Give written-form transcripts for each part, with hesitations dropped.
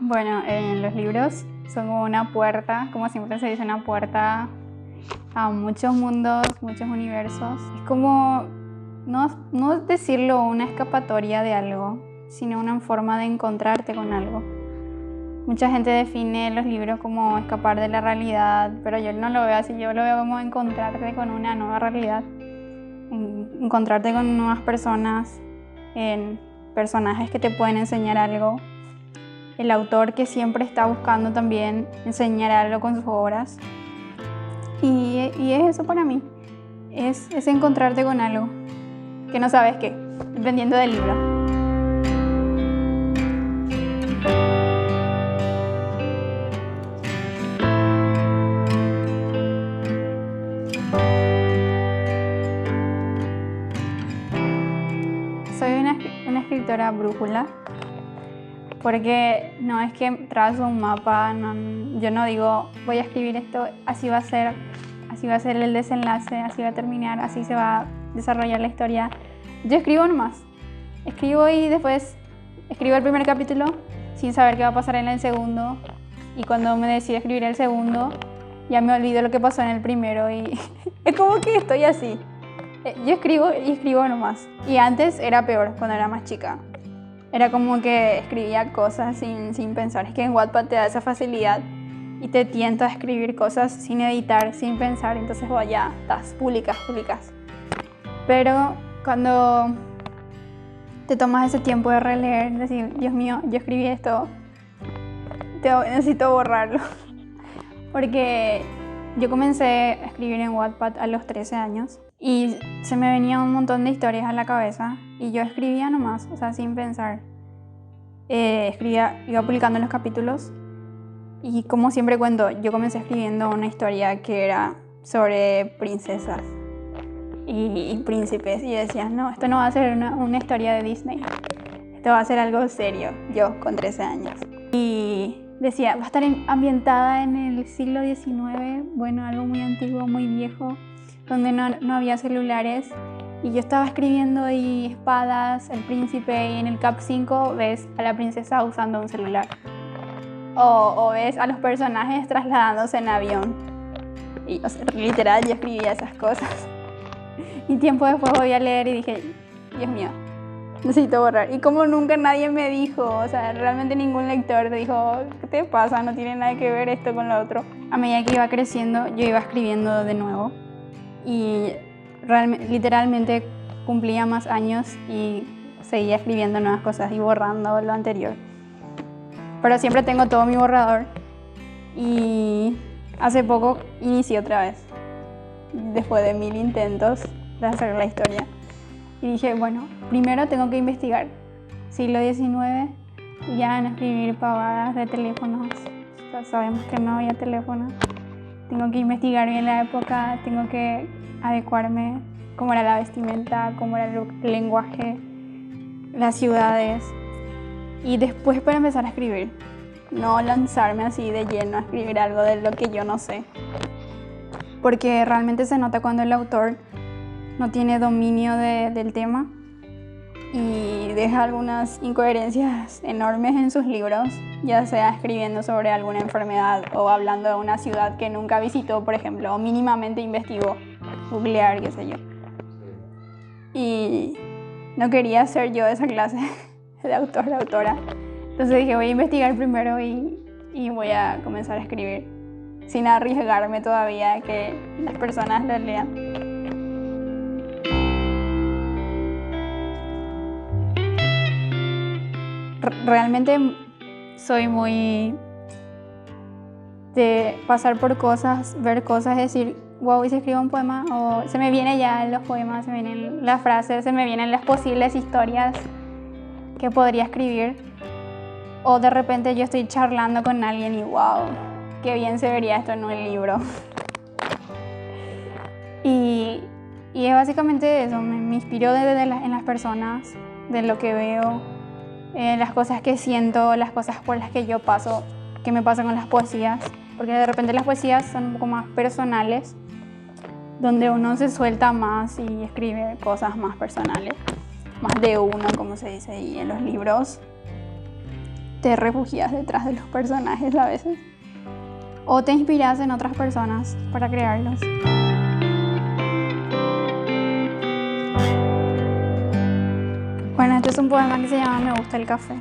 Bueno, los libros son como una puerta, como siempre se dice, una puerta a muchos mundos, muchos universos. Es como, no decirlo una escapatoria de algo, sino una forma de encontrarte con algo. Mucha gente define los libros como escapar de la realidad, pero yo no lo veo así, yo lo veo como encontrarte con una nueva realidad, encontrarte con nuevas personas, en personajes que te pueden enseñar algo. El autor que siempre está buscando también enseñar algo con sus obras. Y es eso para mí, es encontrarte con algo que no sabes qué, dependiendo del libro. Soy una escritora brújula, porque no es que trazo un mapa, yo no digo voy a escribir esto, así va a ser el desenlace, así va a terminar, así se va a desarrollar la historia. Yo escribo nomás, escribo y después escribo el primer capítulo sin saber qué va a pasar en el segundo, y cuando me decido escribir el segundo ya me olvido lo que pasó en el primero y es como que estoy así. Yo escribo y escribo nomás. Y antes era peor, cuando era más chica. Era como que escribía cosas sin pensar. Es que en Wattpad te da esa facilidad y te tienta a escribir cosas sin editar, sin pensar. Entonces vos ya estás, publicas. Pero cuando te tomas ese tiempo de releer, decir, Dios mío, yo escribí esto, necesito borrarlo. Porque yo comencé a escribir en Wattpad a los 13 años y se me venía un montón de historias a la cabeza y yo escribía nomás, o sea, sin pensar. Iba publicando los capítulos y, como siempre cuento, yo comencé escribiendo una historia que era sobre princesas y príncipes, y decía, no, esto no va a ser una historia de Disney, esto va a ser algo serio, yo con 13 años. Y decía, va a estar ambientada en el siglo XIX, bueno, algo muy antiguo, muy viejo, donde no había celulares. Y yo estaba escribiendo y espadas, el príncipe, y en el cap 5 ves a la princesa usando un celular. O ves a los personajes trasladándose en avión. Y, o sea, literal, yo escribía esas cosas. Y tiempo después voy a leer y dije, Dios mío, necesito borrar. Y como nunca nadie me dijo, o sea, realmente ningún lector te dijo, ¿qué te pasa? No tiene nada que ver esto con lo otro. A medida que iba creciendo, yo iba escribiendo de nuevo. Y literalmente cumplía más años y seguía escribiendo nuevas cosas y borrando lo anterior. Pero siempre tengo todo mi borrador. Y hace poco inicié otra vez, después de 1000 intentos de hacer la historia. Y dije, bueno, primero tengo que investigar. Siglo XIX, ya no escribir pavadas de teléfonos. Ya sabemos que no había teléfono. Tengo que investigar bien la época, tengo que adecuarme, cómo era la vestimenta, cómo era el lenguaje, las ciudades. Y después para empezar a escribir. No lanzarme así de lleno a escribir algo de lo que yo no sé. Porque realmente se nota cuando el autor no tiene dominio del tema y deja algunas incoherencias enormes en sus libros, ya sea escribiendo sobre alguna enfermedad o hablando de una ciudad que nunca visitó, por ejemplo, o mínimamente investigó, googlear, qué sé yo. Y no quería ser yo esa clase de autor, de autora. Entonces dije, voy a investigar primero y voy a comenzar a escribir, sin arriesgarme todavía a que las personas lo lean. Realmente soy muy de pasar por cosas, ver cosas, decir, wow, y si escribo un poema, o se me vienen ya los poemas, se me vienen las frases, se me vienen las posibles historias que podría escribir. O de repente yo estoy charlando con alguien y wow, qué bien se vería esto en un libro. Y es básicamente eso, me inspiro en las personas, de lo que veo, las cosas que siento, las cosas por las que yo paso, que me pasa con las poesías, porque de repente las poesías son un poco más personales, donde uno se suelta más y escribe cosas más personales, más de uno, como se dice, y en los libros te refugias detrás de los personajes a veces. O te inspiras en otras personas para crearlos. Bueno, este es un poema que se llama Me gusta el café.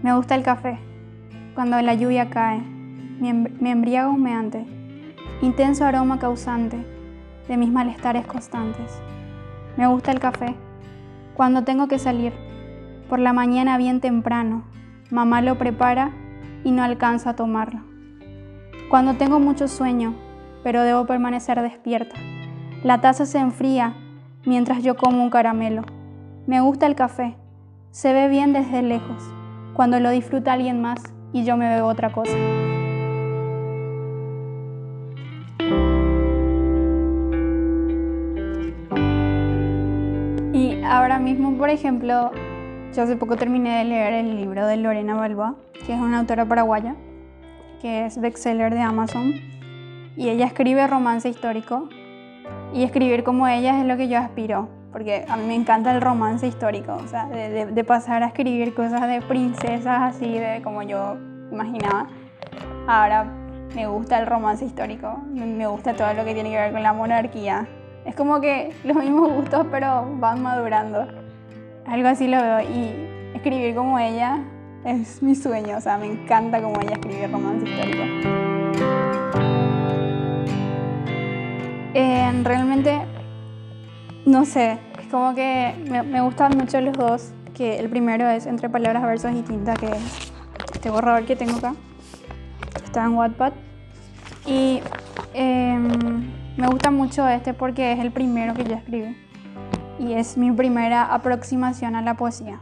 Me gusta el café. Cuando la lluvia cae, me embriaga humeante, intenso aroma causante de mis malestares constantes. Me gusta el café. Cuando tengo que salir, por la mañana bien temprano, mamá lo prepara y no alcanzo a tomarlo. Cuando tengo mucho sueño, pero debo permanecer despierta, la taza se enfría mientras yo como un caramelo. Me gusta el café. Se ve bien desde lejos, cuando lo disfruta alguien más y yo me bebo otra cosa. Y ahora mismo, por ejemplo, yo hace poco terminé de leer el libro de Lorena Balboa, que es una autora paraguaya, que es bestseller de Amazon, y ella escribe romance histórico, y escribir como ella es lo que yo aspiro, porque a mí me encanta el romance histórico, o sea, de pasar a escribir cosas de princesas así, de como yo imaginaba. Ahora me gusta el romance histórico, me gusta todo lo que tiene que ver con la monarquía. Es como que los mismos gustos, pero van madurando. Algo así lo veo, y escribir como ella es mi sueño, o sea, me encanta como ella escribe romance histórico. Realmente, no sé, es como que me gustan mucho los dos, que el primero es Entre palabras, versos y tinta, que es este borrador que tengo acá, está en Wattpad, y me gusta mucho este porque es el primero que yo escribí y es mi primera aproximación a la poesía.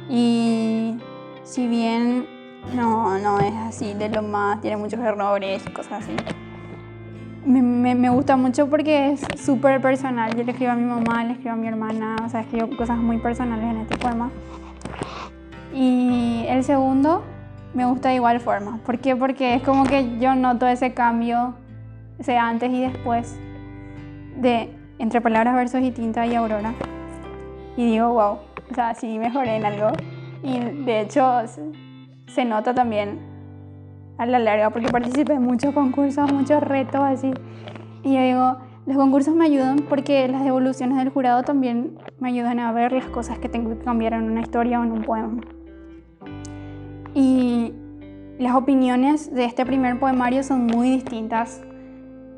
Y si bien no es así de lo más, tiene muchos errores y cosas así, me gusta mucho porque es súper personal. Yo le escribo a mi mamá, le escribo a mi hermana, o sea, escribo cosas muy personales en este poema. Y el segundo me gusta de igual forma. ¿Por qué? Porque es como que yo noto ese cambio, ese antes y después de Entre palabras, versos y tinta y Aurora. Y digo, wow, o sea, sí mejoré en algo. Y de hecho se nota también a la larga porque participé en muchos concursos, muchos retos así. Y yo digo, los concursos me ayudan porque las devoluciones del jurado también me ayudan a ver las cosas que tengo que cambiar en una historia o en un poema. Y las opiniones de este primer poemario son muy distintas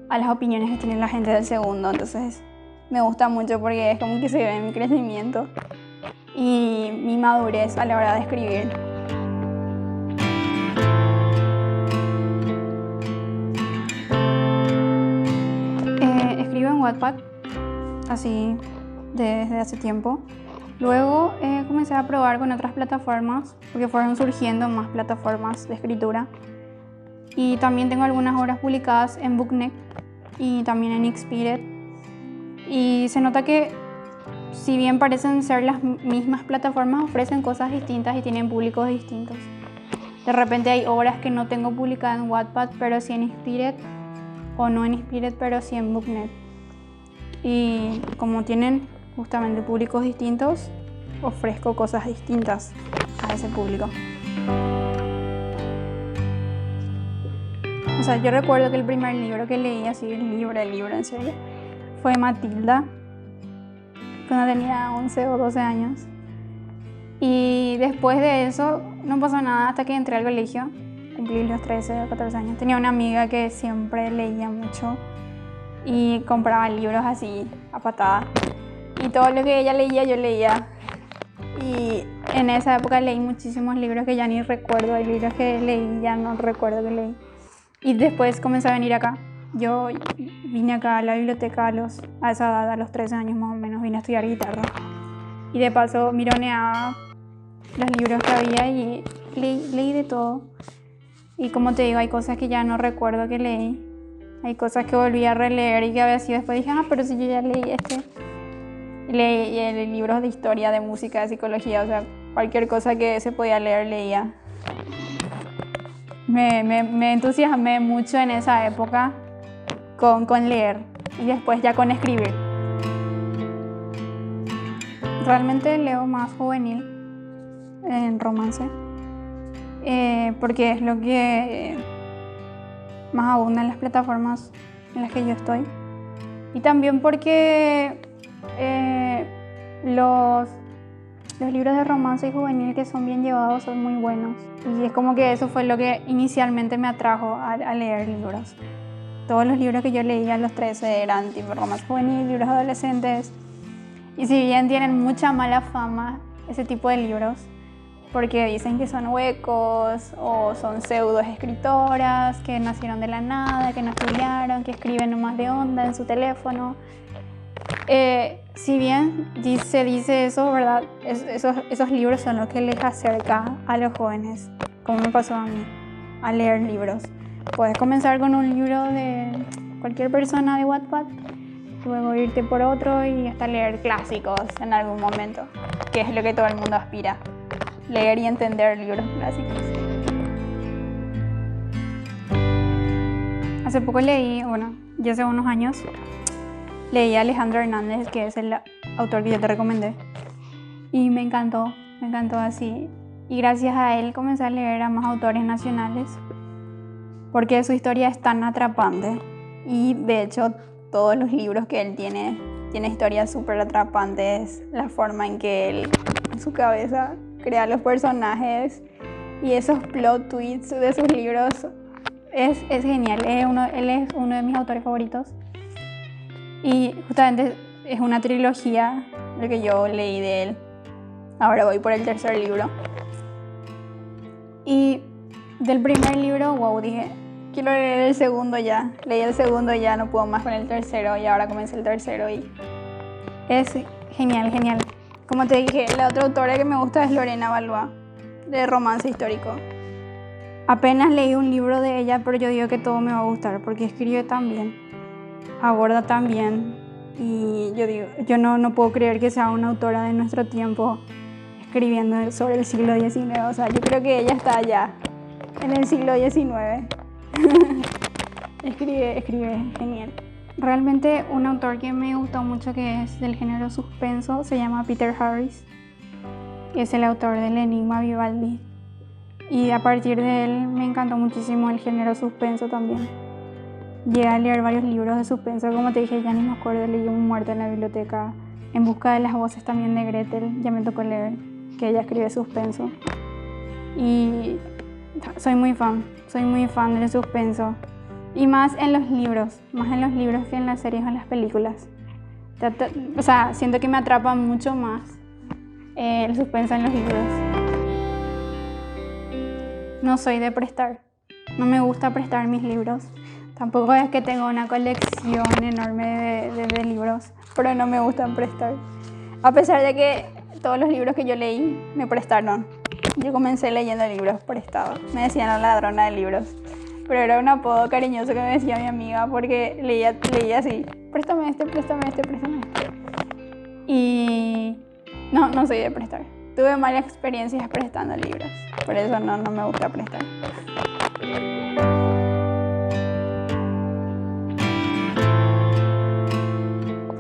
a las opiniones que tiene la gente del segundo. Entonces me gusta mucho porque es como que se ve mi crecimiento y mi madurez a la hora de escribir. Escribo en Wattpad, así desde hace tiempo. Luego comencé a probar con otras plataformas, porque fueron surgiendo más plataformas de escritura. Y también tengo algunas obras publicadas en Bookneck y también en Inspired. Y se nota que, si bien parecen ser las mismas plataformas, ofrecen cosas distintas y tienen públicos distintos. De repente hay obras que no tengo publicadas en Wattpad, pero sí en Inspired, o no en Inspired, pero sí en Bookneck. Y como tienen justamente públicos distintos, ofrezco cosas distintas a ese público. O sea, yo recuerdo que el primer libro que leí, así el libro en serio, fue Matilda, cuando tenía 11 o 12 años. Y después de eso no pasó nada hasta que entré al colegio. Cumplí los 13 o 14 años. Tenía una amiga que siempre leía mucho y compraba libros así a patada. Y todo lo que ella leía, yo leía. Y en esa época leí muchísimos libros que ya ni recuerdo. Hay libros que leí, ya no recuerdo que leí. Y después comencé a venir acá. Yo vine acá a la biblioteca a esa edad, a los 13 años más o menos, vine a estudiar guitarra. Y de paso mironeaba los libros que había y leí de todo. Y como te digo, hay cosas que ya no recuerdo que leí. Hay cosas que volví a releer y que había sido después dije, pero si yo ya leí este. Leí libros de historia, de música, de psicología, o sea, cualquier cosa que se podía leer, leía. Me entusiasmé mucho en esa época con leer y después ya con escribir. Realmente leo más juvenil en romance porque es lo que más abunda en las plataformas en las que yo estoy. Y también porque los libros de romance y juvenil que son bien llevados son muy buenos. Y es como que eso fue lo que inicialmente me atrajo a leer libros. Todos los libros que yo leía a los 13 eran tipo romance juvenil, libros adolescentes. Y si bien tienen mucha mala fama ese tipo de libros, porque dicen que son huecos o son pseudo escritoras, que nacieron de la nada, que no estudiaron, que escriben nomás de onda en su teléfono. Si bien se dice eso, ¿verdad? Esos libros son lo que les acerca a los jóvenes, como me pasó a mí, a leer libros. Puedes comenzar con un libro de cualquier persona de Wattpad, luego irte por otro y hasta leer clásicos en algún momento, que es lo que todo el mundo aspira, leer y entender libros clásicos. Hace poco leí, ya hace unos años, leí a Alejandro Hernández, que es el autor que yo te recomendé, y me encantó así. Y gracias a él comencé a leer a más autores nacionales, porque su historia es tan atrapante. Y de hecho, todos los libros que él tiene historias súper atrapantes, la forma en que él, en su cabeza, crea los personajes y esos plot twists de sus libros es genial. Él es uno de mis autores favoritos. Y justamente es una trilogía lo que yo leí de él. Ahora voy por el tercer libro. Y del primer libro, dije, quiero leer el segundo ya. Leí el segundo y ya no puedo más con el tercero. Y ahora comencé el tercero y es genial. Como te dije, la otra autora que me gusta es Lorena Valois, de romance histórico. Apenas leí un libro de ella, pero yo digo que todo me va a gustar porque escribe tan bien, aborda tan bien. Y yo no puedo creer que sea una autora de nuestro tiempo escribiendo sobre el siglo XIX. O sea, yo creo que ella está allá, en el siglo XIX. escribe genial. Realmente un autor que me gustó mucho, que es del género suspenso, se llama Peter Harris, que es el autor del Enigma Vivaldi. Y a partir de él me encantó muchísimo el género suspenso también. Llegué a leer varios libros de suspenso, como te dije, ya ni me acuerdo, leí Un muerto en la biblioteca, En busca de las voces también de Gretel, ya me tocó leer, que ella escribe suspenso. Y soy muy fan del suspenso. Y más en los libros que en las series o en las películas. O sea, siento que me atrapa mucho más el suspenso en los libros. No soy de prestar, no me gusta prestar mis libros. Tampoco es que tengo una colección enorme de libros, pero no me gustan prestar. A pesar de que todos los libros que yo leí me prestaron. Yo comencé leyendo libros prestados. Me decían la ladrona de libros. Pero era un apodo cariñoso que me decía mi amiga porque leía así: préstame este. Y no soy de prestar. Tuve malas experiencias prestando libros. Por eso no me gusta prestar.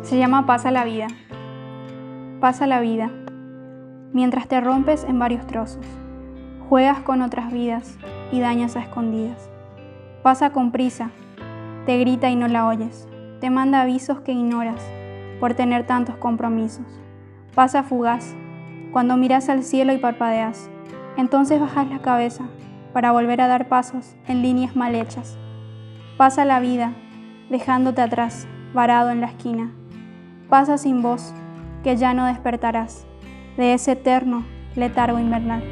Se llama Pasa la vida. Pasa la vida, mientras te rompes en varios trozos, juegas con otras vidas y dañas a escondidas. Pasa con prisa, te grita y no la oyes, te manda avisos que ignoras por tener tantos compromisos. Pasa fugaz, cuando miras al cielo y parpadeas, entonces bajas la cabeza para volver a dar pasos en líneas mal hechas. Pasa la vida, dejándote atrás, varado en la esquina. Pasa sin voz, que ya no despertarás de ese eterno letargo invernal.